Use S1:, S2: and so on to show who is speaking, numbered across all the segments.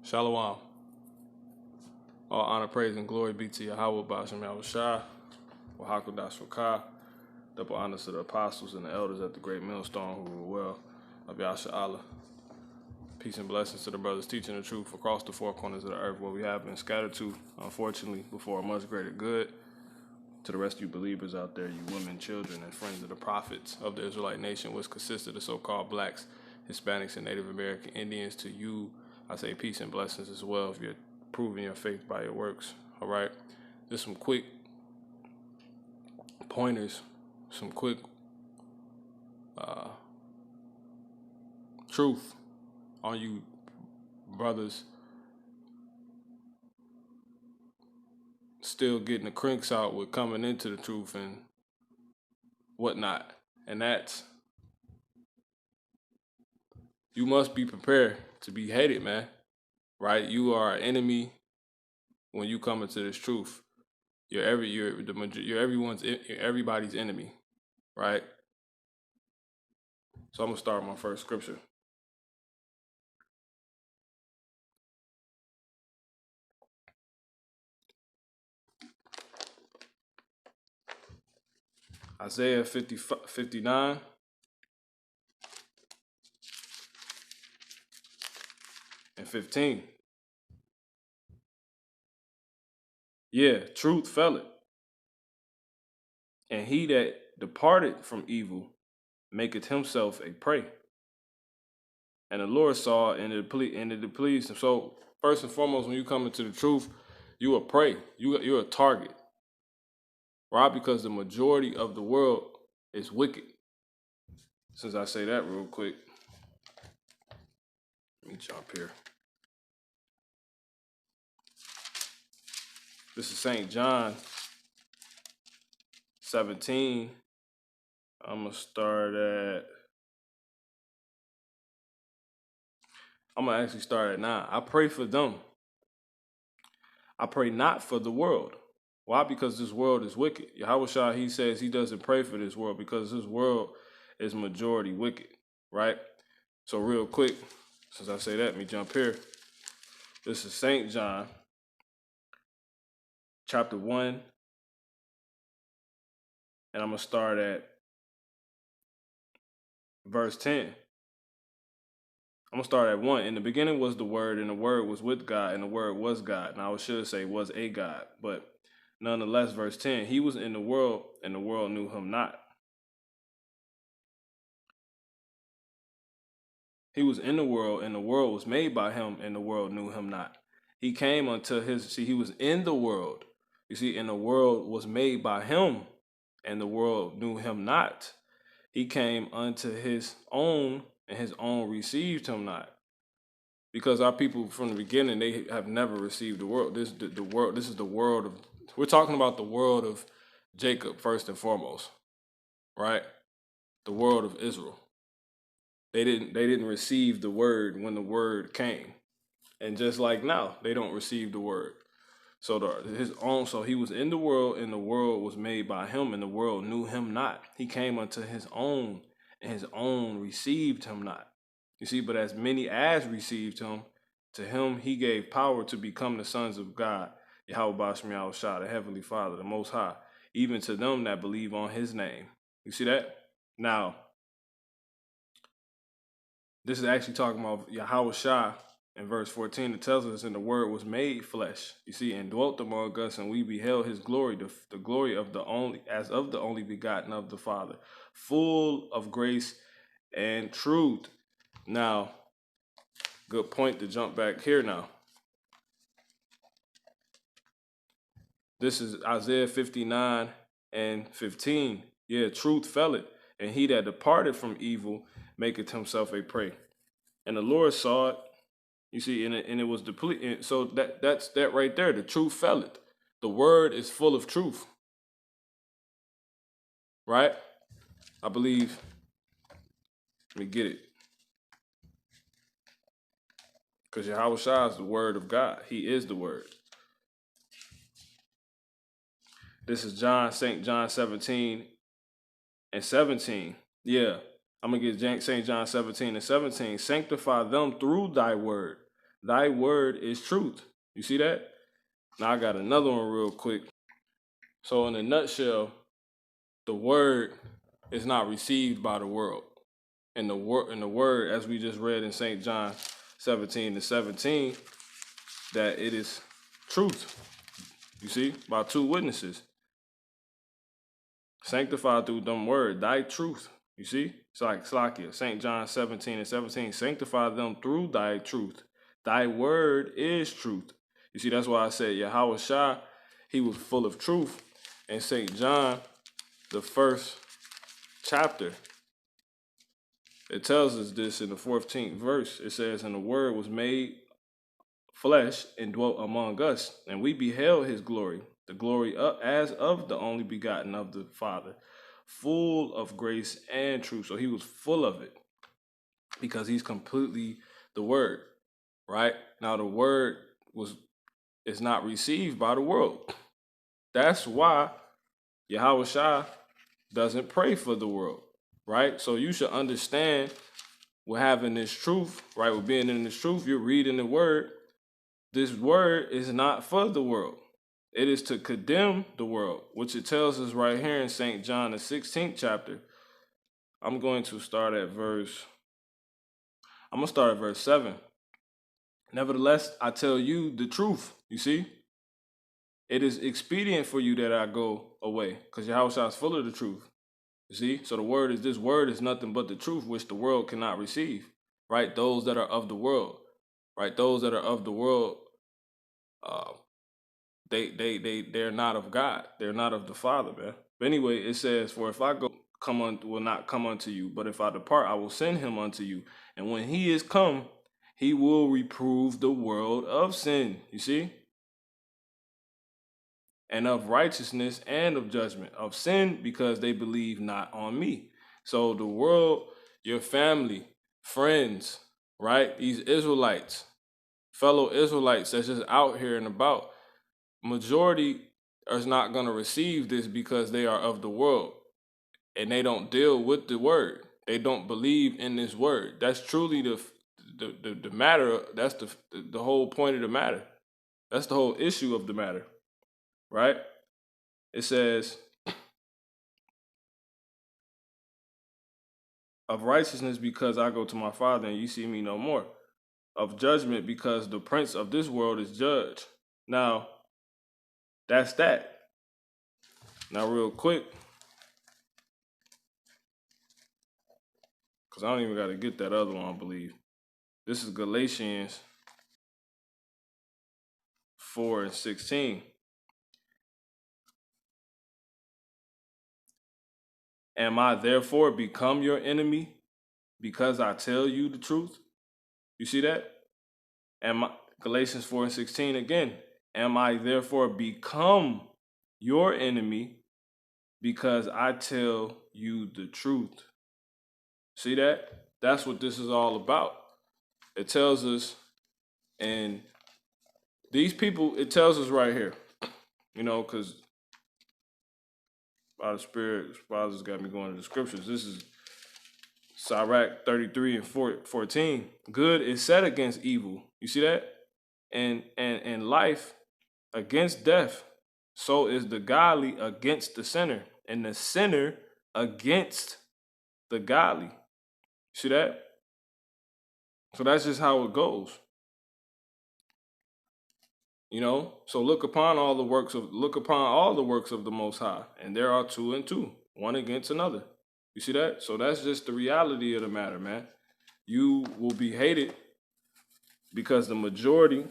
S1: Shalom. All honor, praise, and glory be to Yahweh Bashem Yahushua, Wahakudas Rakah. Double honors to the apostles and the elders at the great millstone who rule well of Yasha Allah. Peace and blessings to the brothers teaching the truth across the four corners of the earth where we have been scattered to, unfortunately, before a much greater good. To the rest of you believers out there, you women, children, and friends of the prophets of the Israelite nation, which consisted of so-called blacks, Hispanics, and Native American Indians, to you, I say peace and blessings as well if you're proving your faith by your works. All right? Just some quick pointers, some quick truth on you brothers still getting the crinks out with coming into the truth and whatnot. And that's, you must be prepared to be hated, man. Right? You are an enemy when you come into this truth. You're everybody's enemy, right? So I'm gonna start my first scripture. Isaiah 59 and 15. Yeah, truth fell it. And he that departed from evil maketh himself a prey. And the Lord saw and it pleased him. So first and foremost, when you come into the truth, you a prey. You're a target. Why? Because the majority of the world is wicked. Since I say that real quick, let me jump here. This is St. John 17. I'm going to actually start at 9. I pray for them. I pray not for the world. Why? Because this world is wicked. Yahushua, he says he doesn't pray for this world because this world is majority wicked, right? So real quick, since I say that, let me jump here. This is St. John, chapter 1, and I'm going to start at verse 10. I'm going to start at 1. In the beginning was the Word, and the Word was with God, and the Word was God. Now I should say was a God, but nonetheless, verse 10, he was in the world, and the world knew him not. He was in the world, and the world was made by him, and the world knew him not. He came unto his, he was in the world, and the world was made by him, and the world knew him not. He came unto his own, and his own received him not. Because our people from the beginning, they have never received the world. This is the world of, we're talking about the world of Jacob first and foremost, right? The world of Israel. They didn't receive the word when the word came. And just like now, they don't receive the word. So so he was in the world, and the world was made by him, and the world knew him not. He came unto his own, and his own received him not. You see, but as many as received him, to him he gave power to become the sons of God, Yahweh Bashem Yahushua, the Heavenly Father, the Most High, even to them that believe on his name. You see that? Now, this is actually talking about Yahushua in verse 14. It tells us, and the word was made flesh, you see, and dwelt among us, and we beheld his glory, the glory of the only begotten of the Father, full of grace and truth. Now, good point to jump back here now. This is Isaiah 59 and 15. Yeah, truth fell it, and he that departed from evil maketh himself a prey. And the Lord saw it, you see, and it was depleted. So that's that right there. The truth fell it. The word is full of truth, right? I believe. Let me get it. Because Yahushua is the word of God. He is the word. This is St. John 17 and 17. Yeah, I'm going to get St. John 17 and 17. Sanctify them through thy word. Thy word is truth. You see that? Now I got another one real quick. So in a nutshell, the word is not received by the world. And the word, as we just read in St. John 17:17, that it is truth. You see, by two witnesses. Sanctified through them word, thy truth. You see? It's like Slakia, St. John 17:17. Sanctify them through thy truth. Thy word is truth. You see, that's why I said Yahweh Shah, he was full of truth. In St. John, the first chapter, it tells us this in the 14th verse. It says, and the word was made flesh and dwelt among us, and we beheld his glory, the glory as of the only begotten of the Father, full of grace and truth. So he was full of it because he's completely the word, right? Now the word is not received by the world. That's why Yahweh Shah doesn't pray for the world, right? So you should understand with having this truth, right? With being in this truth, you're reading the word. This word is not for the world. It is to condemn the world, which it tells us right here in St. John, the 16th chapter. I'm going to start at verse 7. Nevertheless, I tell you the truth. You see? It is expedient for you that I go away, because Yahweh Shah is full of the truth. You see? So this word is nothing but the truth, which the world cannot receive. Right? Those that are of the world. Right? Those that are of the world, they're not of God. They're not of the Father, man. But anyway, it says, for if I go, will not come unto you, but if I depart, I will send him unto you. And when he is come, he will reprove the world of sin. You see? And of righteousness and of judgment. Of sin, because they believe not on me. So the world, your family, friends, right? These Israelites, fellow Israelites that's just out here and about, majority is not going to receive this because they are of the world and they don't deal with the word. They don't believe in this word. That's truly the matter. That's the whole point of the matter. That's the whole issue of the matter, right? It says, of righteousness because I go to my Father and you see me no more. Of judgment because the prince of this world is judged. Now, that's that. Now, real quick, because I don't even got to get that other one, I believe. This is Galatians 4:16. Am I therefore become your enemy because I tell you the truth? You see that? Galatians 4:16 again. Am I therefore become your enemy because I tell you the truth? See that? That's what this is all about. It tells us, and these people, it tells us right here, you know, because by the Spirit, Father's got me going to the scriptures. This is Sirach 33 and 14. Good is set against evil. You see that? And life against death. So is the godly against the sinner, and the sinner against the godly. See that? So that's just how it goes. You know, so look upon all the works of the Most High, and there are two and two, one against another. You see that? So that's just the reality of the matter, man. You will be hated because the majority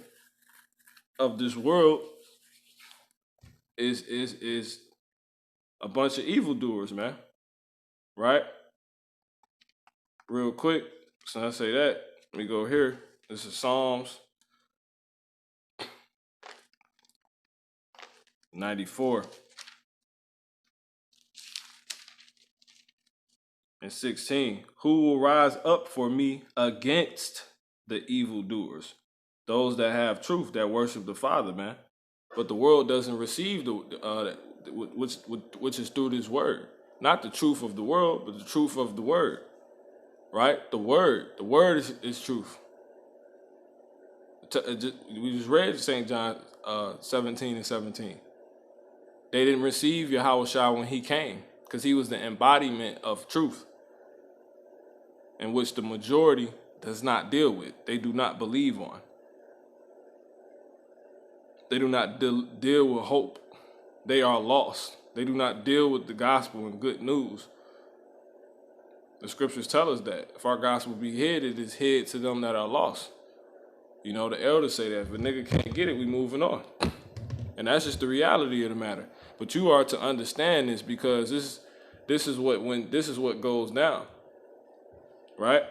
S1: of this world is a bunch of evildoers, man. Right? Real quick, so I say that, let me go here. This is Psalms 94 and 16. Who will rise up for me against the evildoers? Those that have truth, that worship the Father, man. But the world doesn't receive which is through this word. Not the truth of the world, but the truth of the word. Right? The word is truth. We just read St. John 17 and 17. They didn't receive Yahushua when he came because he was the embodiment of truth, in which the majority does not deal with. They do not believe on. They do not deal with hope. They are lost. They do not deal with the gospel and good news. The scriptures tell us that if our gospel be hid, it is hid to them that are lost. You know, the elders say that if a nigga can't get it, we moving on. And that's just the reality of the matter. But you are to understand this, because this is what goes down. Right?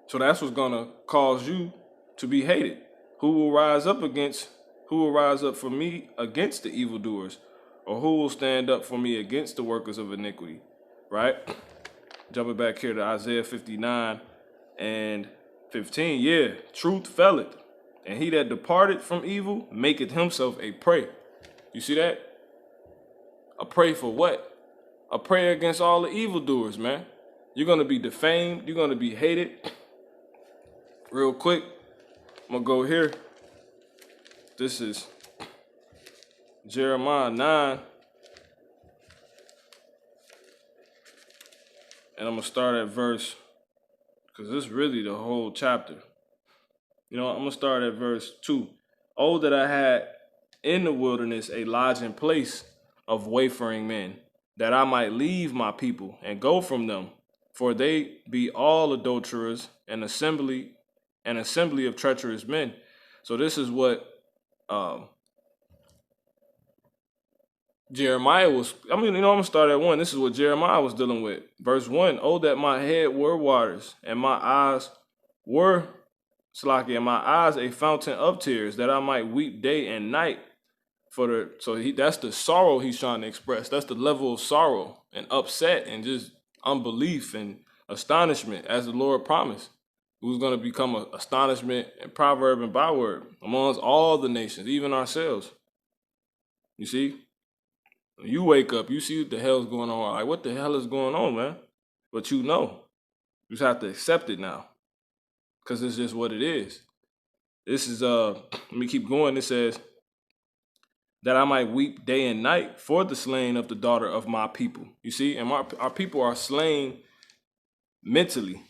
S1: So that's what's gonna cause you to be hated. Who will rise up for me against the evildoers? Or who will stand up for me against the workers of iniquity? Right? Jumping back here to Isaiah 59 and 15. Yeah, truth felleth, and he that departed from evil maketh himself a prey. You see that? A prey for what? A prey against all the evildoers, man. You're going to be defamed. You're going to be hated. Real quick, I'm going to go here. This is Jeremiah 9. And I'm going to start at verse, because this is really the whole chapter. You know, I'm going to start at verse 2. Oh, that I had in the wilderness a lodging place of wayfaring men, that I might leave my people and go from them. For they be all adulterers, an assembly of treacherous men. So this is what Jeremiah was, I'm going to start at 1. This is what Jeremiah was dealing with. Verse 1, oh, that my head were waters, and my eyes were, and my eyes a fountain of tears, that I might weep day and night. That's the sorrow he's trying to express. That's the level of sorrow and upset and just unbelief and astonishment, as the Lord promised. Who's going to become an astonishment and proverb and byword amongst all the nations, even ourselves. You see? When you wake up, you see what the hell's going on. Like, what the hell is going on, man? But you know. You just have to accept it now. Because it's just what it is. This is, let me keep going. It says, that I might weep day and night for the slain of the daughter of my people. You see? And our people are slain mentally.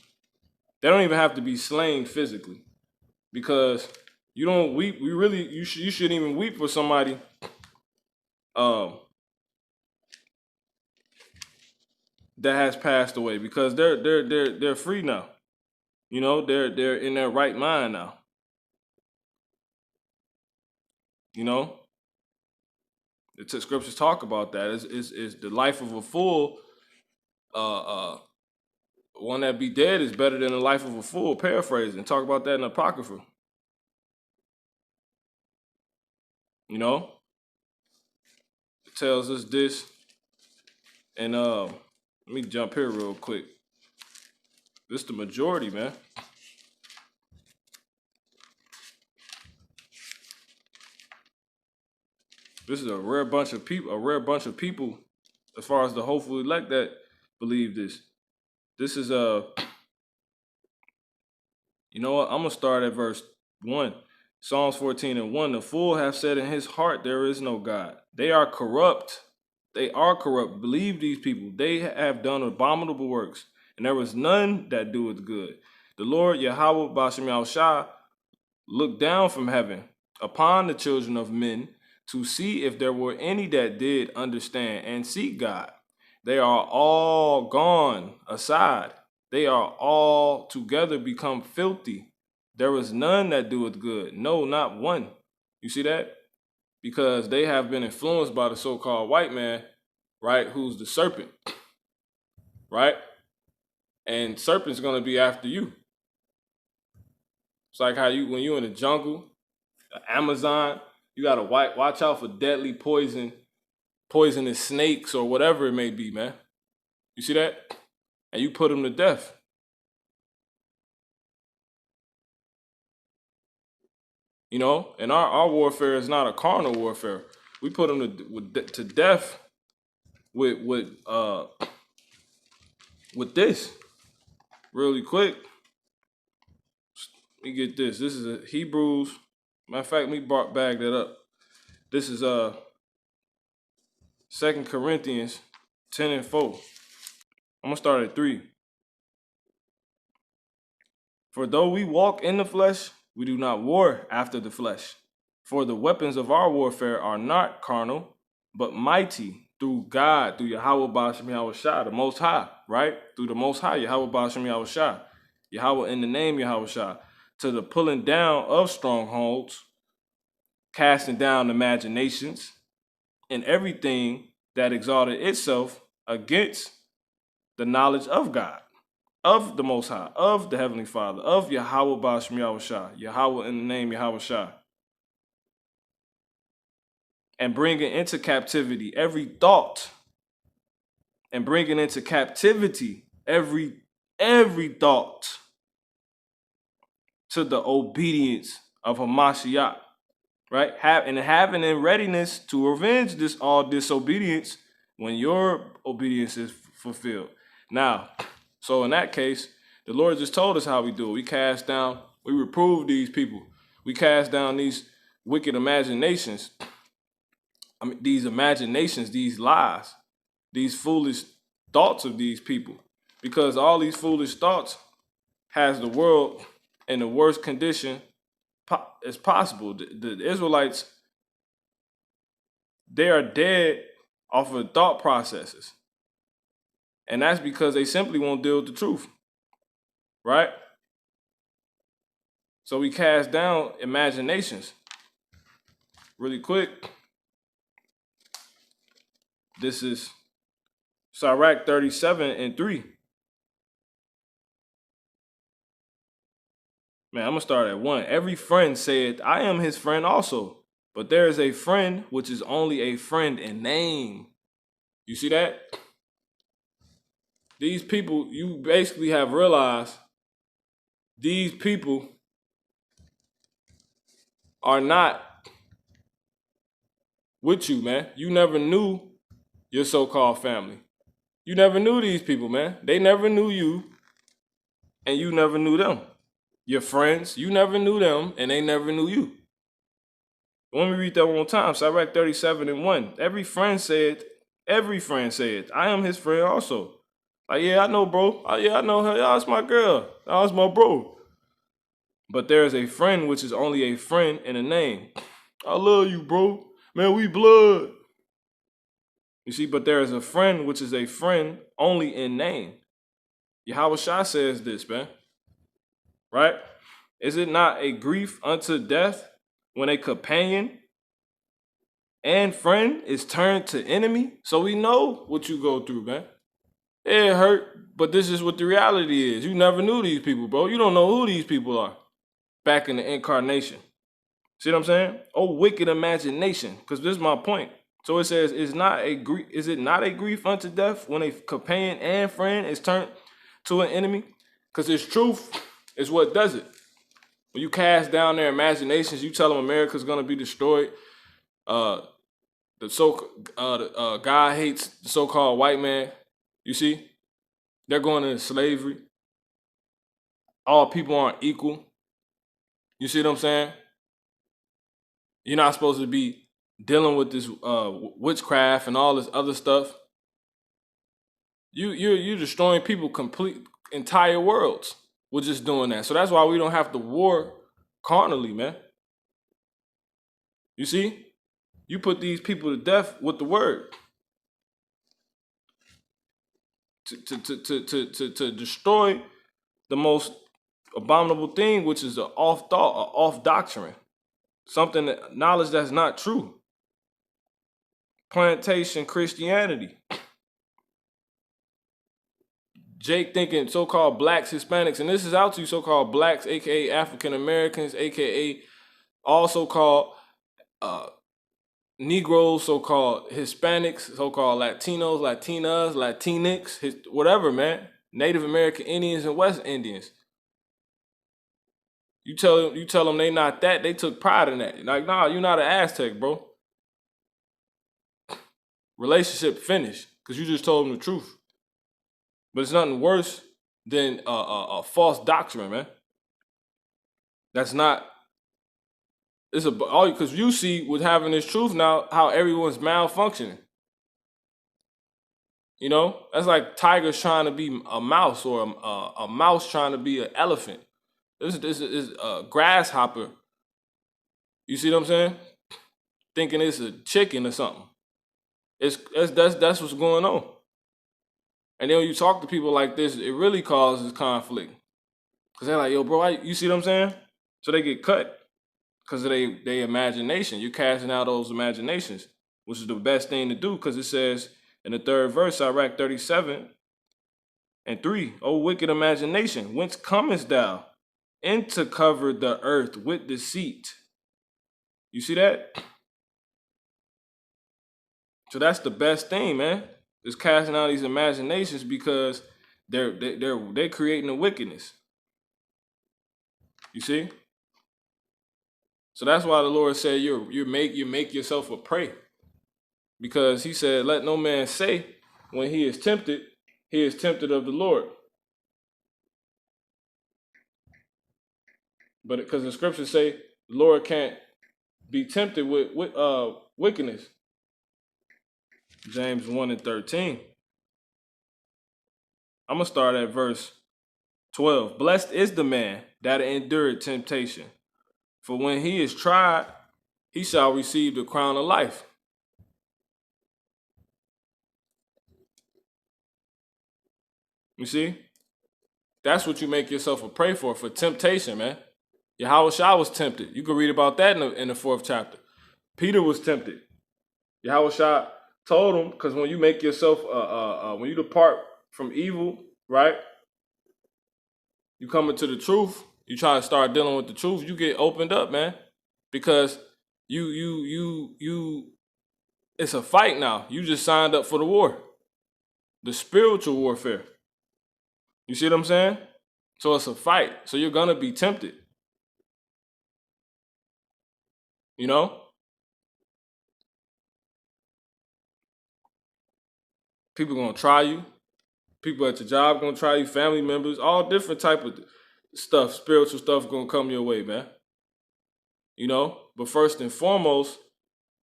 S1: They don't even have to be slain physically. Because you don't weep. You shouldn't even weep for somebody that has passed away, because they're free now. You know, they're in their right mind now. You know, the scriptures talk about that. Is the life of a fool, one that be dead is better than the life of a fool. Paraphrasing, talk about that in the Apocrypha. You know, it tells us this, and let me jump here real quick. This is the majority, man. This is a rare bunch of people, as far as the hopeful elect that believe this. This is you know what? I'm gonna start at verse 1. Psalms 14 and 1. The fool hath said in his heart, there is no God. They are corrupt. They are corrupt. Believe these people. They have done abominable works, and there was none that doeth good. The Lord Yahweh Bashem Yahushua looked down from heaven upon the children of men to see if there were any that did understand and seek God. They are all gone aside. They are all together become filthy. There is none that doeth good. No, not one. You see that? Because they have been influenced by the so-called white man, right? Who's the serpent, right? And serpent's going to be after you. It's like how when you're in the jungle, the Amazon, you got to watch out for deadly poisonous snakes or whatever it may be, man. You see that? And you put them to death. You know, and our warfare is not a carnal warfare. We put them to death with this. Really quick. Let me get this. This is a Hebrews. Matter of fact, let me bag that up. This is 2 Corinthians 10:4. I'm gonna start at 3. For though we walk in the flesh, we do not war after the flesh. For the weapons of our warfare are not carnal, but mighty through God, through Yahweh Ba'ashem Yahweh Shah, the Most High, right? Through the Most High, Yahweh Ba'ashem Yahweh Shah. Yahweh in the name Yahweh Shah. To the pulling down of strongholds, casting down imaginations, and everything that exalted itself against the knowledge of God, of the Most High, of the Heavenly Father, of Yahweh Ba'ashem Yahweh Shah, Yahweh in the name Yahweh Shah. And bringing into captivity every thought, and bringing into captivity every thought to the obedience of Hamashiach, right? Having in readiness to revenge all disobedience when your obedience is fulfilled. Now, so in that case, the Lord just told us how we do it. We reprove these people. We cast down these wicked imaginations. These imaginations, these lies, these foolish thoughts of these people. Because all these foolish thoughts has the world in the worst condition as possible. The Israelites, they are dead off of thought processes. And that's because they simply won't deal with the truth, right? So we cast down imaginations. Really quick. This is Sirach 37:3. Man, I'm going to start at 1. Every friend saith, I am his friend also. But there is a friend which is only a friend in name. You see that? These people, you basically have realized these people are not with you, man. You never knew your so-called family. You never knew these people, man. They never knew you, and you never knew them. Your friends, you never knew them, and they never knew you. Let me read that one more time. Sirach 37:1. Every friend said, I am his friend also. Like, yeah, I know, bro. Yeah, I know her. Yeah, that's my girl. That's my bro. But there is a friend which is only a friend in a name. I love you, bro. Man, we blood. You see, but there is a friend which is a friend only in name. Yahweh Shah says this, man. Right? Is it not a grief unto death when a companion and friend is turned to enemy? So we know what you go through, man. It hurt, but this is what the reality is. You never knew these people, bro. You don't know who these people are back in the incarnation. See what I'm saying? Oh, wicked imagination, because this is my point. So it says, is it not a grief unto death when a companion and friend is turned to an enemy? Because its truth is what does it. When you cast down their imaginations, you tell them America's going to be destroyed. God hates the so-called white man. You see? They're going into slavery. All people aren't equal. You see what I'm saying? You're not supposed to be dealing with this witchcraft and all this other stuff. You're destroying people, entire worlds with just doing that. So that's why we don't have to war carnally, man. You see? You put these people to death with the word. To destroy the most abominable thing, which is an off thought, an off doctrine. Knowledge that's not true. Plantation Christianity. Jake thinking so-called blacks, Hispanics, and this is out to you so-called blacks, aka African Americans, aka all so-called Negroes, so-called Hispanics, so-called Latinos, Latinas, Latinx, whatever, man. Native American Indians and West Indians. You tell them they not that, they took pride in that. Like, nah, you're not an Aztec, bro. Relationship finished, because you just told them the truth. But it's nothing worse than a false doctrine, man. That's not. It's a all because you see with having this truth now how everyone's malfunctioning. You know, that's like tigers trying to be a mouse or a mouse trying to be an elephant. This is a grasshopper. You see what I'm saying? Thinking it's a chicken or something. That's what's going on. And then when you talk to people like this, it really causes conflict. Cause they're like, yo, bro, you see what I'm saying? So they get cut because of their imagination. You're casting out those imaginations, which is the best thing to do because it says in the third verse, Sirach 37:3, O wicked imagination, whence comest thou? Into cover the earth with deceit. You see that? So that's the best thing, man. Is casting out these imaginations because they're creating the wickedness. You see? So that's why the Lord said you make yourself a prey. Because he said, let no man say when he is tempted of the Lord. But because the scriptures say the Lord can't be tempted with wickedness. James 1:13. I'm going to start at verse 12. Blessed is the man that endured temptation. For when he is tried, he shall receive the crown of life. You see? That's what you make yourself a prey for temptation, man. Yahweh Shah was tempted. You can read about that in the 4th chapter. Peter was tempted. Yahweh Shah told him, because when you make yourself, when you depart from evil, right? You come into the truth. You try to start dealing with the truth. You get opened up, man, because you. It's a fight now. You just signed up for the war, the spiritual warfare. You see what I'm saying? So it's a fight. So you're gonna be tempted. You know? People gonna try you. People at your job gonna try you. Family members, all different type of stuff, spiritual stuff gonna come your way, man. You know? But first and foremost,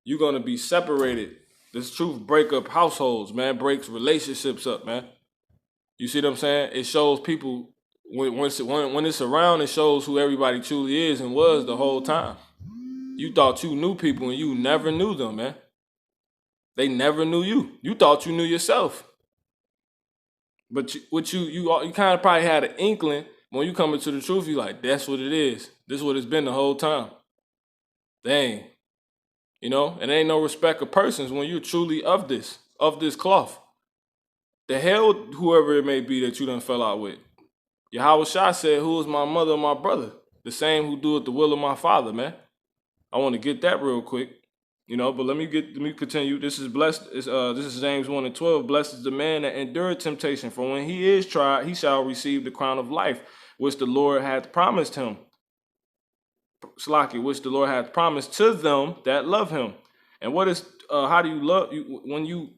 S1: you're gonna be separated. This truth break up households, man. Breaks relationships up, man. You see what I'm saying? It shows people when it's around. It shows who everybody truly is and was the whole time. You thought you knew people and you never knew them, man. They never knew you. You thought you knew yourself. But you kind of probably had an inkling when you come into the truth. You like, that's what it is. This is what it's been the whole time. Dang, you know, and ain't no respect of persons when you're truly of this cloth. The hell, whoever it may be that you done fell out with. Yahweh Shah said, "Who is my mother and my brother? The same who doeth the will of my Father." Man, I want to get that real quick. You know, but let me continue. This is blessed. This is James 1:12. Blessed is the man that endured temptation, for when he is tried, he shall receive the crown of life, which the Lord hath promised him. Slaki, which the Lord hath promised to them that love him. And what is how do you love you when you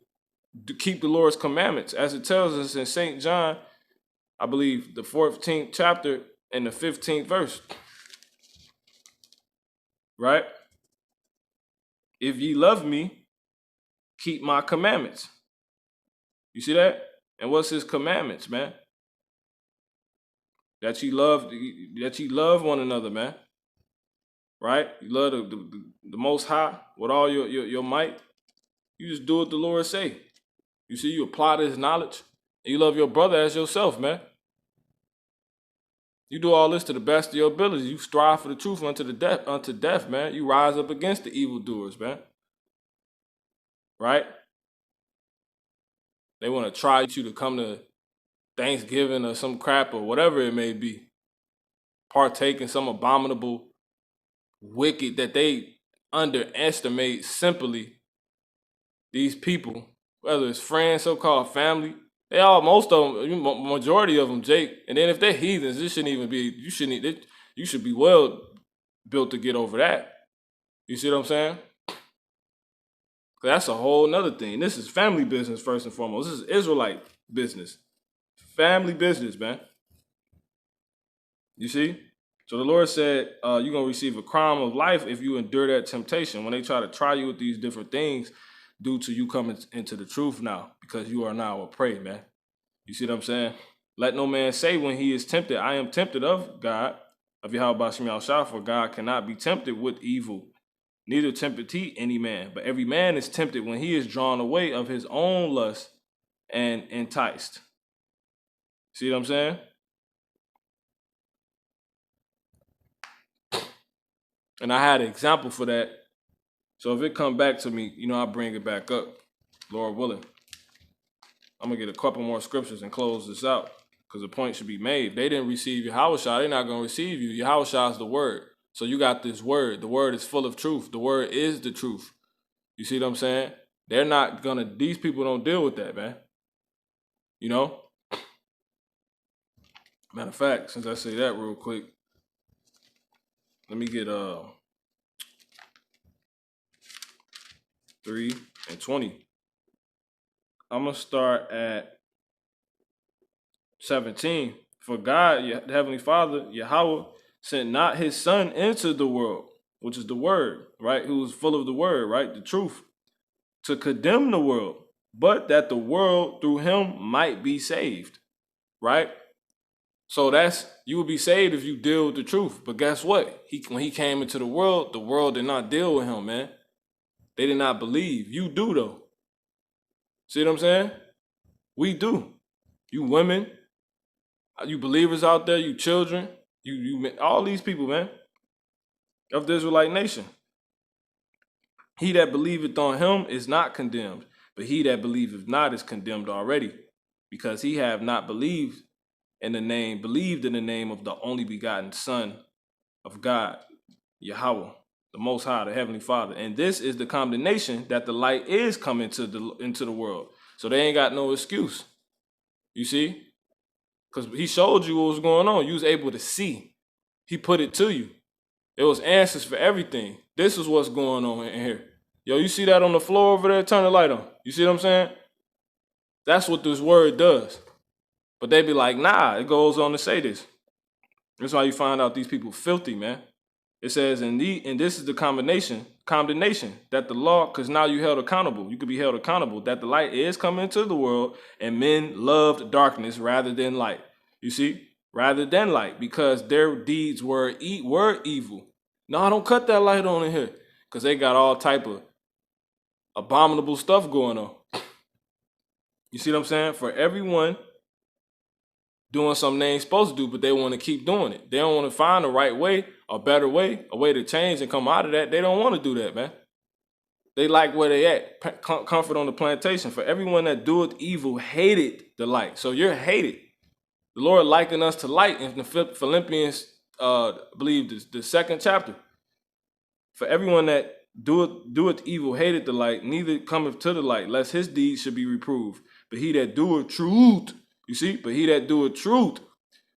S1: keep the Lord's commandments? As it tells us in St. John, I believe the 14th chapter and the 15th verse. Right? If ye love me, keep my commandments. You see that? And what's his commandments, man? That ye love one another, man. Right? You love the Most High with all your might. You just do what the Lord say. You see, you apply this knowledge. And you love your brother as yourself, man. You do all this to the best of your ability. You strive for the truth unto death, man. You rise up against the evildoers, man. Right? They want to try you to come to Thanksgiving or some crap or whatever it may be. Partake in some abominable wicked that they underestimate simply these people, whether it's friends, so-called family. They all, most of them, majority of them, Jake. And then if they're heathens, this shouldn't even be. You should be well built to get over that. You see what I'm saying? That's a whole nother thing. This is family business first and foremost. This is Israelite business, family business, man. You see? So the Lord said, you're going to receive a crown of life if you endure that temptation. When they try to try you with these different things, due to you coming into the truth now, because you are now a prey, man. You see what I'm saying? Let no man say when he is tempted, I am tempted of God, of Yahweh Shem Shah, for God cannot be tempted with evil, neither tempted he any man. But every man is tempted when he is drawn away of his own lust and enticed. See what I'm saying? And I had an example for that. So if it come back to me, I'll bring it back up, Lord willing. I'm going to get a couple more scriptures and close this out, because the point should be made. They didn't receive Yahushua. They're not going to receive you. Yahushua is the word. So you got this word. The word is full of truth. The word is the truth. You see what I'm saying? They're not going to, these people don't deal with that, man. Matter of fact, since I say that real quick, let me get 3 and 20. I'm going to start at 17. For God, the Heavenly Father, Yahweh, sent not his son into the world, which is the word, right? Who is full of the word, right? The truth, to condemn the world, but that the world through him might be saved, right? So you will be saved if you deal with the truth. But guess what? When he came into the world did not deal with him, man. They did not believe. You do, though. See what I'm saying? We do. You women, you believers out there, you children, you all these people, man, of the Israelite nation. He that believeth on him is not condemned, but he that believeth not is condemned already, because he have not believed in the name of the only begotten Son of God, Yahweh, the Most High, the Heavenly Father. And this is the condemnation, that the light is coming into the world. So they ain't got no excuse. You see? Because he showed you what was going on. You was able to see. He put it to you. There was answers for everything. This is what's going on in here. Yo, you see that on the floor over there? Turn the light on. You see what I'm saying? That's what this word does. But they be like, nah, it goes on to say this. That's why you find out these people filthy, man. It says, and this is the condemnation, that the law, because now you held accountable. You could be held accountable, that the light is coming into the world, and men loved darkness rather than light. You see? Rather than light, because their deeds were evil. No, don't cut that light on in here, because they got all type of abominable stuff going on. You see what I'm saying? For everyone doing something they ain't supposed to do, but they want to keep doing it. They don't want to find the right way, a better way, a way to change and come out of that. They don't want to do that, man. They like where they at, comfort on the plantation. For everyone that doeth evil hated the light. So you're hated. The Lord likened us to light in the Philippians, I believe the second chapter. For everyone that doeth evil hated the light, neither cometh to the light, lest his deeds should be reproved. But he that doeth truth, you see, but he that doeth truth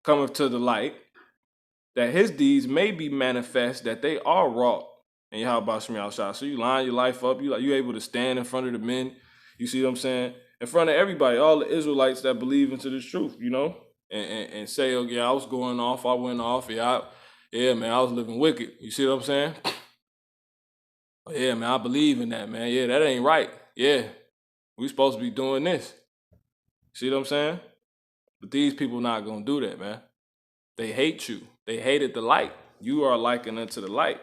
S1: cometh to the light, that his deeds may be manifest, that they are wrought in Yahweh Shem Yahshua. So you line your life up, you able to stand in front of the men, you see what I'm saying? In front of everybody, all the Israelites that believe into this truth, and say, oh yeah, I was going off, I went off, yeah, man, I was living wicked. You see what I'm saying? Oh, yeah, man, I believe in that, man. Yeah, that ain't right. Yeah, we supposed to be doing this. See what I'm saying? But these people not going to do that, man. They hate you. They hated the light. You are likened unto the light.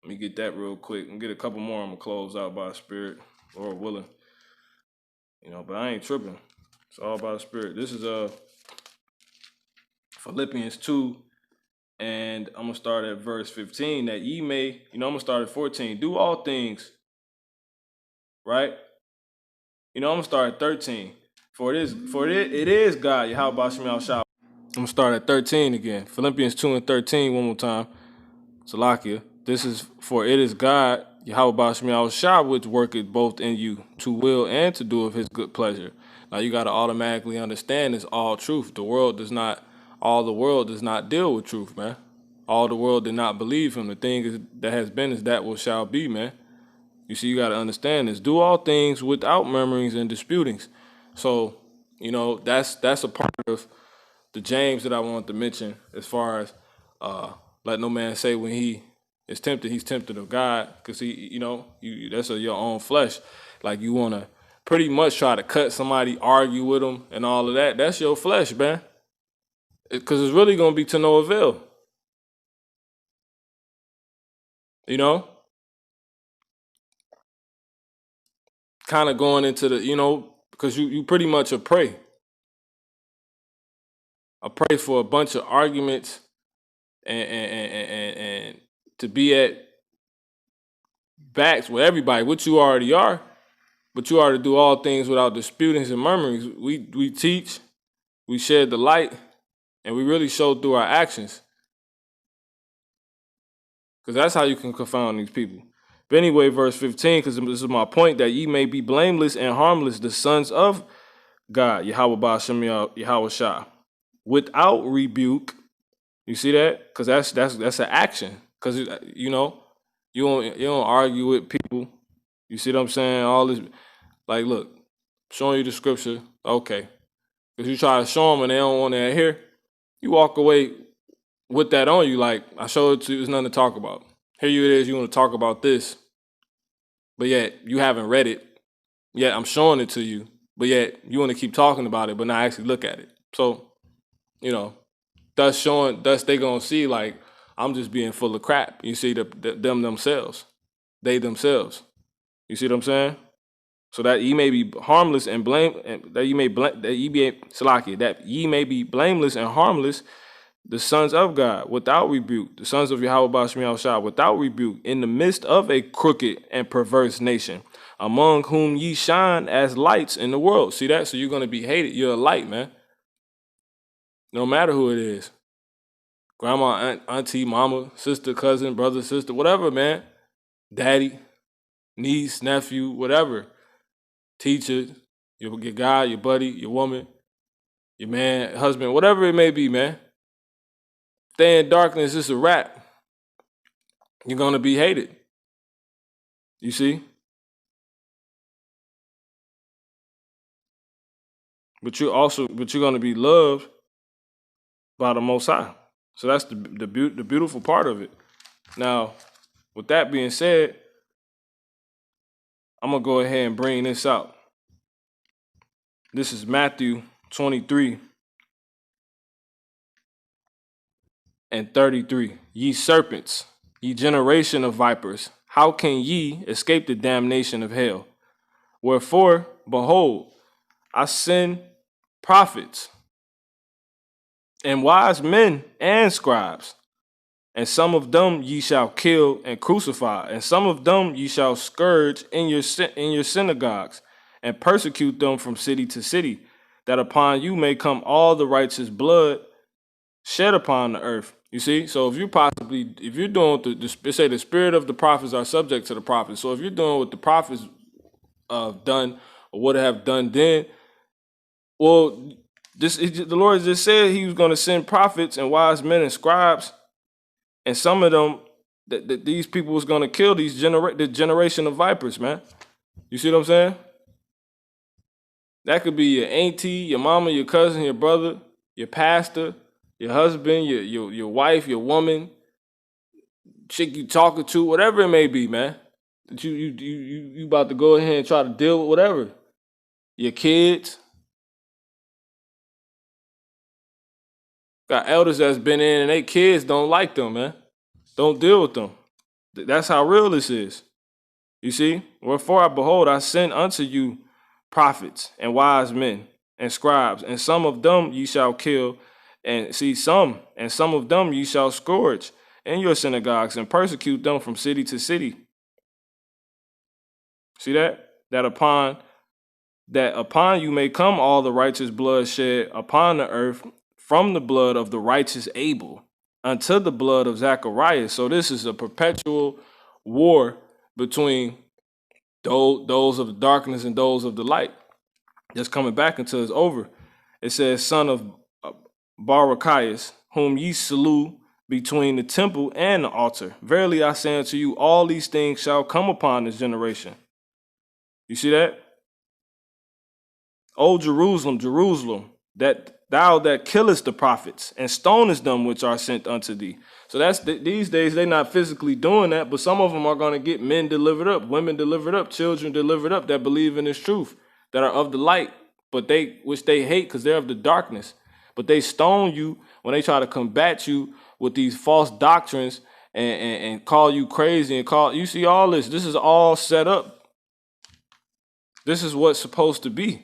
S1: Let me get that real quick and get a couple more. I'm going to close out by the Spirit, Lord willing. But I ain't tripping. It's all by the Spirit. This is Philippians 2, and I'm going to start at verse 15, that ye may, I'm going to start at 14. Do all things, right? I'm going to start at 13. For it is God, Yahweh Shem Yahshua. I'm going to start at 13 again. Philippians 2 and 13, one more time. Salakia. For it is God, Yahweh Shem Yahshua, which worketh both in you, to will and to do of his good pleasure. Now you got to automatically understand it's all truth. All the world does not deal with truth, man. All the world did not believe him. The thing that has been is that what shall be, man. You see, you got to understand this. Do all things without murmurings and disputings. So, that's a part of the James that I wanted to mention, as far as Let no man say when he is tempted, he's tempted of God, because that's of your own flesh. Like you want to pretty much try to cut somebody, argue with them, and all of that. That's your flesh, man. Because it's really gonna be to no avail. You know, kind of going into because you pretty much a prey for a bunch of arguments and to be at backs with everybody, which you already are, but you are to do all things without disputings and murmurings. We teach, we shed the light, and we really show through our actions, because that's how you can confound these people. But anyway, verse 15, because this is my point, that ye may be blameless and harmless, the sons of God, Yahweh Ba'Shem Yahweh Shah, without rebuke. You see that? Because that's an action. Because you don't argue with people. You see what I'm saying? All this, like, look, showing you the scripture, okay. Because you try to show them and they don't want to adhere, you walk away with that on you. Like, I showed it to you, there's nothing to talk about. Here it is, you want to talk about this, but yet you haven't read it. Yet I'm showing it to you, but yet you want to keep talking about it, but not actually look at it. So, thus they gonna see, like, I'm just being full of crap. You see them themselves, they themselves. You see what I'm saying? So that ye may be harmless and that ye may be blameless and harmless, the sons of God, without rebuke, the sons of Yahweh Ba'Shem Yahweh Shah, without rebuke, in the midst of a crooked and perverse nation, among whom ye shine as lights in the world. See that? So you're gonna be hated. You're a light, man. No matter who it is. Grandma, aunt, auntie, mama, sister, cousin, brother, sister, whatever, man. Daddy, niece, nephew, whatever. Teacher, your guy, your buddy, your woman, your man, husband, whatever it may be, man. Stay in darkness, it's a wrap. You're gonna be hated. You see? But you're gonna be loved by the Most High. So that's the beautiful part of it. Now, with that being said, I'm gonna go ahead and bring this out. This is Matthew 23 and 33. Ye serpents, ye generation of vipers, how can ye escape the damnation of hell? Wherefore, behold, I send prophets and wise men and scribes, and some of them ye shall kill and crucify, and some of them ye shall scourge in your synagogues, and persecute them from city to city, that upon you may come all the righteous blood shed upon the earth. You see? So if you're doing they say the spirit of the prophets are subject to the prophets. So if you're doing what the prophets done or would have done then, well, the Lord just said he was going to send prophets and wise men and scribes, and some of them that these people was going to kill the generation of vipers, man. You see what I'm saying? That could be your auntie, your mama, your cousin, your brother, your pastor, your husband, your wife, your woman, chick you talking to, whatever it may be, man. That you about to go ahead and try to deal with whatever. Your kids. Got elders that's been in and they kids don't like them, man. Don't deal with them. That's how real this is. You see? Wherefore, behold, I send unto you prophets and wise men and scribes, and some of them ye shall kill, and some of them ye shall scourge in your synagogues and persecute them from city to city. See that? That upon you may come all the righteous blood shed upon the earth, from the blood of the righteous Abel unto the blood of Zacharias. So this is a perpetual war between those of the darkness and those of the light. Just coming back until it's over. It says, son of Barachias, whom ye slew between the temple and the altar. Verily I say unto you, all these things shall come upon this generation. You see that? Oh, Jerusalem, Jerusalem, that thou that killest the prophets, and stonest them which are sent unto thee. So that's these days they're not physically doing that, but some of them are going to get men delivered up, women delivered up, children delivered up that believe in this truth, that are of the light, but which they hate because they're of the darkness. But they stone you when they try to combat you with these false doctrines and call you crazy and you see all this. This is all set up. This is what's supposed to be.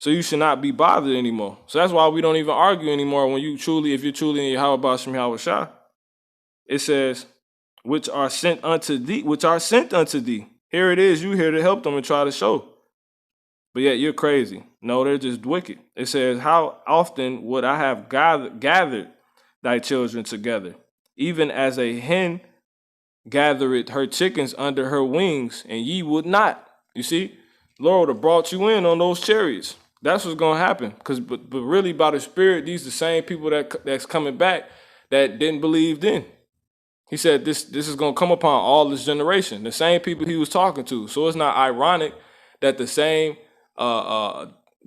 S1: So you should not be bothered anymore. So that's why we don't even argue anymore when if you're truly in Yahweh Bashem Yahweh Shah. It says, which are sent unto thee. Here it is, you here to help them and try to show. But yet you're crazy. No, they're just wicked. It says, how often would I have gathered thy children together, even as a hen gathereth her chickens under her wings, and ye would not. You see, Lord would have brought you in on those chariots. That's what's going to happen. But really by the Spirit, these the same people that's coming back that didn't believe then. He said this is going to come upon all this generation, the same people he was talking to. So it's not ironic that the same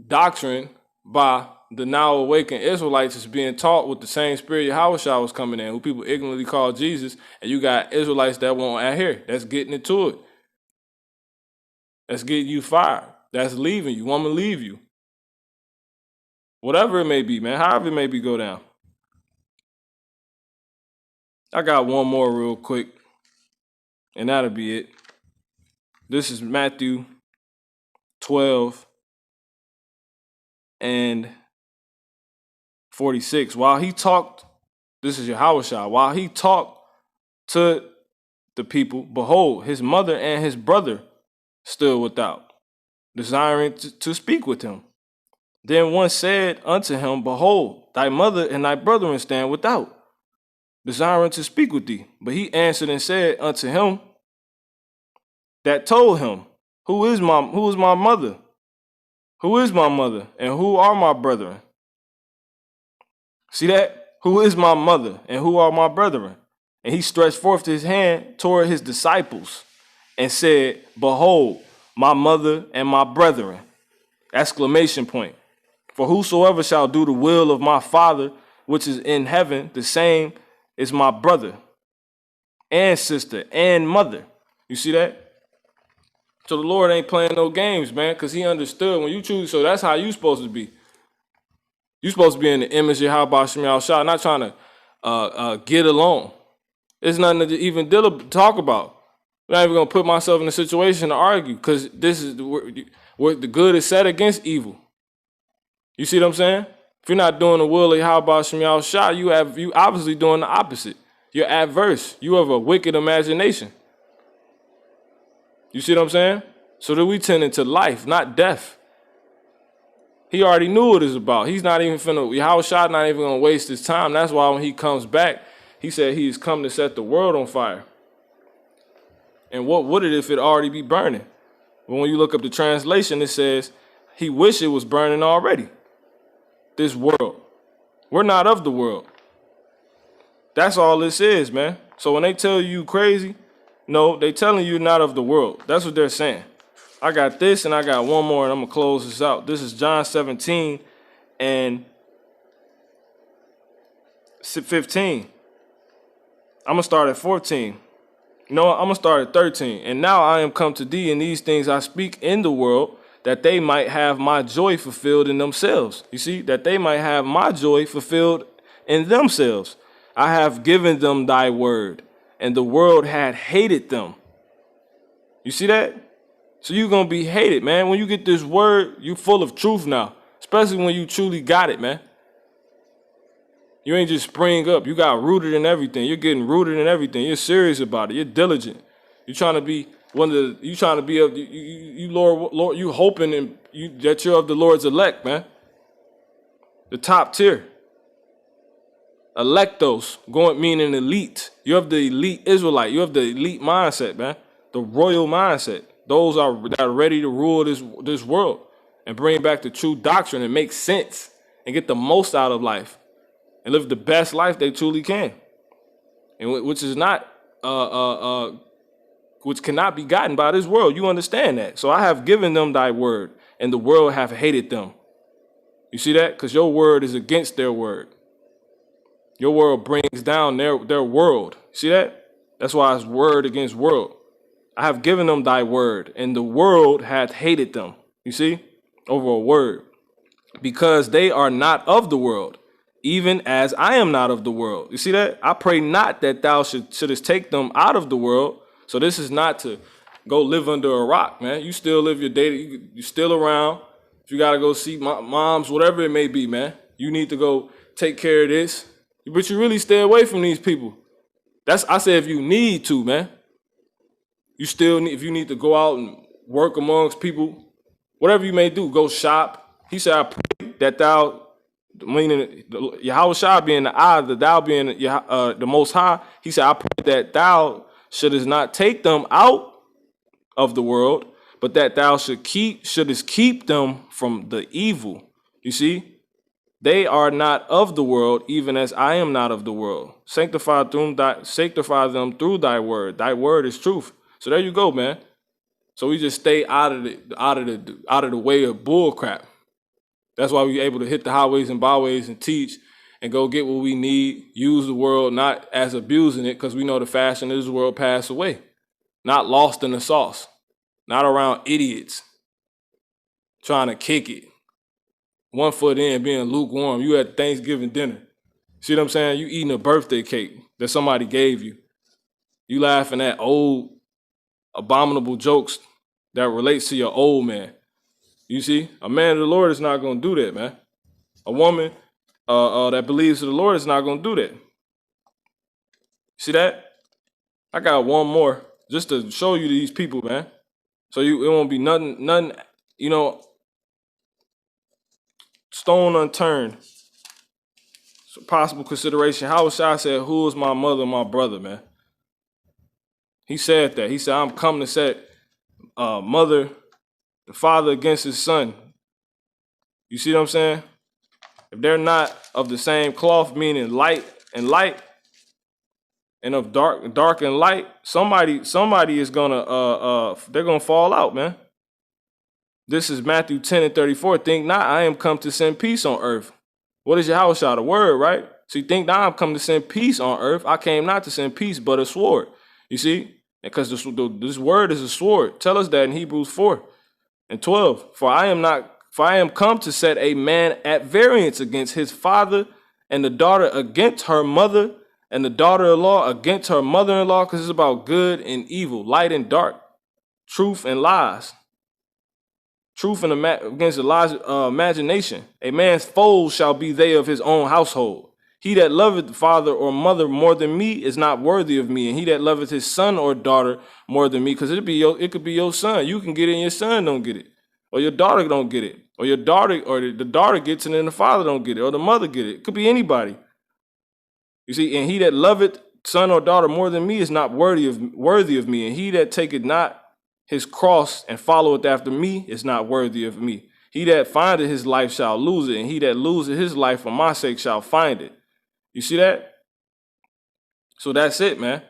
S1: doctrine by the now awakened Israelites is being taught with the same spirit Yahushua was coming in, who people ignorantly call Jesus, and you got Israelites that won't adhere. That's getting into it. That's getting you fired. That's leaving you. Want to leave you. Whatever it may be, man. However it may be go down. I got one more real quick, and that'll be it. This is Matthew 12 and 46. While he talked, this is Yahushua, while he talked to the people, behold, his mother and his brother stood without, desiring to speak with him. Then one said unto him, behold, thy mother and thy brethren stand without, desiring to speak with thee. But he answered and said unto him that told him, Who is my mother? Who is my mother? And who are my brethren? See that? Who is my mother? And who are my brethren? And he stretched forth his hand toward his disciples and said, behold, my mother and my brethren. Exclamation point. For whosoever shall do the will of my Father, which is in heaven, the same is my brother and sister and mother. You see that? So the Lord ain't playing no games, man, because he understood when you choose. So that's how you supposed to be. You supposed to be in the image of Yahweh Shem Yahushua, not trying to get along. There's nothing to even talk about. I'm not even going to put myself in a situation to argue, because this is where the good is set against evil. You see what I'm saying? If you're not doing the will of Yahweh Shem Yahushua, you obviously doing the opposite. You're adverse. You have a wicked imagination. You see what I'm saying? So that we tend into life, not death. He already knew what it's about. He's not even Yahushua not even going to waste his time. That's why when he comes back, he said he's come to set the world on fire. And what would it if it already be burning? But when you look up the translation, it says he wished it was burning already. This world. We're not of the world. That's all this is, man. So when they tell you crazy, no, they telling you not of the world. That's what they're saying. I got this and I got one more and I'm going to close this out. This is John 17 and 15. I'm going to start at 14. No, I'm going to start at 13. And now I am come to thee, and these things I speak in the world, that they might have my joy fulfilled in themselves. You see, that they might have my joy fulfilled in themselves. I have given them thy word, and the world had hated them. You see that? So you're going to be hated, man. When you get this word, you full of truth now, especially when you truly got it, man. You ain't just spring up. You got rooted in everything. You're getting rooted in everything. You're serious about it. You're diligent. You're trying to be Lord, you hoping that you're of the Lord's elect, man. The top tier. Electos, meaning elite. You have the elite Israelite. You have the elite mindset, man. The royal mindset. Those that are ready to rule this world and bring back the true doctrine and make sense and get the most out of life and live the best life they truly can, and which is not which cannot be gotten by this world. You understand that? So I have given them thy word, and the world have hated them. You see that? Because your word is against their word. Your word brings down their world. See that? That's why it's word against world. I have given them thy word, and the world hath hated them. You see? Over a word. Because they are not of the world, even as I am not of the world. You see that? I pray not that thou shouldest take them out of the world. So this is not to go live under a rock, man. You still live your day. You still around. If you got to go see moms, whatever it may be, man, you need to go take care of this. But you really stay away from these people. I say if you need to, man. You still need, if you need to go out and work amongst people, whatever you may do, go shop. He said, I pray that thou, meaning Yahweh Shah being the eye, the thou being the most high. He said, I pray that thou shouldest not take them out of the world, but that thou shouldest keep them from the evil. You see, they are not of the world, even as I am not of the world. Sanctify them through thy word. Thy word is truth. So there you go, man. So we just stay out of the way of bull crap. That's why we're able to hit the highways and byways and teach and go get what we need. Use the world not as abusing it, because we know the fashion of this world pass away. Not lost in the sauce. Not around idiots trying to kick it. 1 foot in, being lukewarm. You at Thanksgiving dinner. See what I'm saying? You eating a birthday cake that somebody gave you. You laughing at old abominable jokes that relates to your old man. You see, a man of the Lord is not going to do that, man. A woman that believes in the Lord is not going to do that. See that? I got one more just to show you these people, man. So it won't be nothing, stone unturned. So possible consideration. Howard Shah said, who is my mother, my brother, man? He said that. He said, I'm coming to set the father against his son. You see what I'm saying? If they're not of the same cloth, meaning light, and of dark and light, somebody is gonna they're gonna fall out, man. This is Matthew 10:34. Think not I am come to send peace on earth. What is your house shot? A word, right? So you think now I'm come to send peace on earth. I came not to send peace, but a sword. You see? Because this word is a sword. Tell us that in Hebrews 4:12. For I am come to set a man at variance against his father, and the daughter against her mother, and the daughter-in-law against her mother-in-law, because it's about good and evil, light and dark, truth and lies. Truth and against the lies imagination. A man's foes shall be they of his own household. He that loveth father or mother more than me is not worthy of me, and he that loveth his son or daughter more than me, because it could be your son. You can get it, and your son don't get it, or your daughter don't get it, or your daughter or the daughter gets it, and then the father don't get it, or the mother get it. It could be anybody. You see, and he that loveth son or daughter more than me is not worthy of me, and he that taketh not his cross and followeth after me is not worthy of me. He that findeth his life shall lose it, and he that loseth his life for my sake shall find it. You see that? So that's it, man.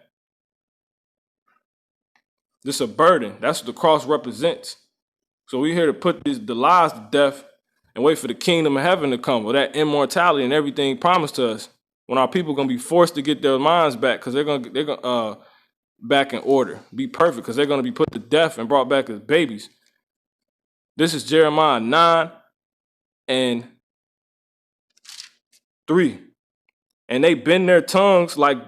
S1: This is a burden. That's what the cross represents. So we're here to put the lies to death and wait for the kingdom of heaven to come, with that immortality and everything promised to us. When our people are going to be forced to get their minds back, because they're going to back in order, be perfect, because they're going to be put to death and brought back as babies. This is Jeremiah 9:3. And they bend their tongues like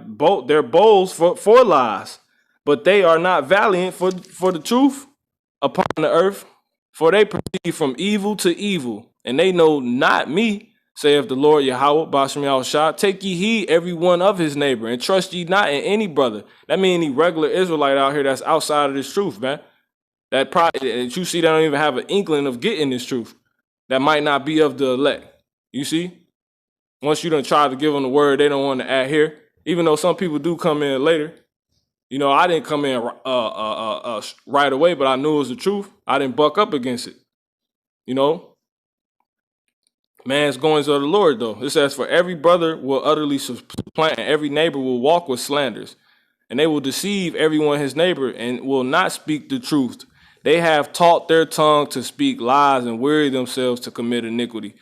S1: their bowls for lies, but they are not valiant for the truth upon the earth, for they proceed from evil to evil, and they know not me, saith the Lord Yahweh, Bashem Yahushua. Take ye heed every one of his neighbor, and trust ye not in any brother. That means any regular Israelite out here that's outside of this truth, man. That you see, they don't even have an inkling of getting this truth. That might not be of the elect. You see? Once you done try to give them the word, they don't want to adhere. Even though some people do come in later. You know, I didn't come in right away, but I knew it was the truth. I didn't buck up against it. You know? Man's goings of the Lord, though. It says, for every brother will utterly supplant, and every neighbor will walk with slanders. And they will deceive everyone his neighbor, and will not speak the truth. They have taught their tongue to speak lies, and weary themselves to commit iniquity.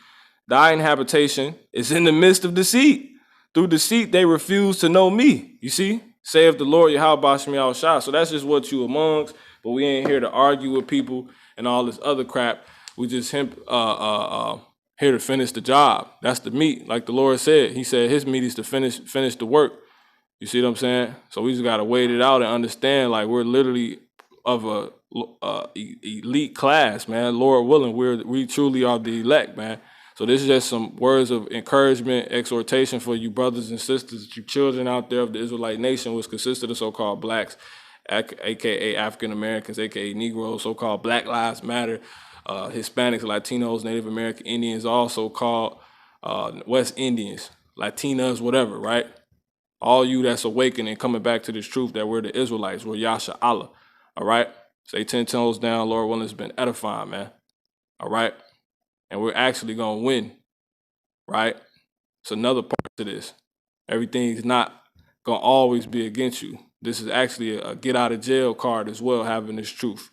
S1: Thy habitation is in the midst of deceit. Through deceit, they refuse to know me. You see? Saith the Lord Yahweh Shem Shah. So that's just what you amongst. But we ain't here to argue with people and all this other crap. We just here to finish the job. That's the meat. Like the Lord said. He said his meat is to finish the work. You see what I'm saying? So we just got to wait it out and understand, like, we're literally of a elite class, man. Lord willing, we truly are the elect, man. So this is just some words of encouragement, exhortation for you brothers and sisters, you children out there of the Israelite nation, which consisted of so-called blacks, aka African Americans, aka Negroes, so-called Black Lives Matter, Hispanics, Latinos, Native American Indians, also called West Indians, Latinas, whatever, right? All you that's awakening, coming back to this truth that we're the Israelites, we're Yasha Allah, all right? Say 10 toes down, Lord willing, it's been edifying, man, all right? And we're actually going to win, right? It's another part to this. Everything's not going to always be against you. This is actually a get out of jail card as well, having this truth.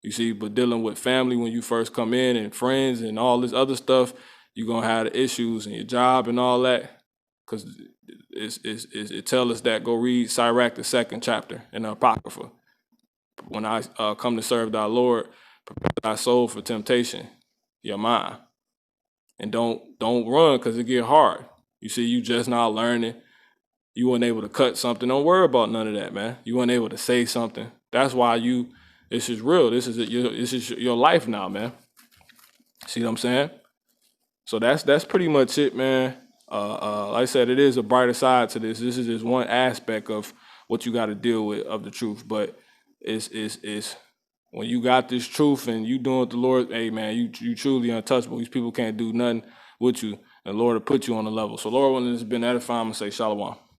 S1: You see, but dealing with family when you first come in and friends and all this other stuff, you're going to have the issues in your job and all that. Because it tells us that. Go read Sirach, the 2nd chapter in the Apocrypha. When I come to serve thy Lord, prepare thy soul for temptation, your mind. And don't run because it get hard. You see, you just not learning. You weren't able to cut something. Don't worry about none of that, man. You weren't able to say something. That's why this is real. This is your life now, man. See what I'm saying? So that's pretty much it, man. Like I said, it is a brighter side to this. This is just one aspect of what you got to deal with of the truth. But it's when you got this truth and you doing what the Lord, hey man, you truly untouchable. These people can't do nothing with you. And the Lord will put you on the level. So Lord, when this has been edifying, I'm gonna say shalom.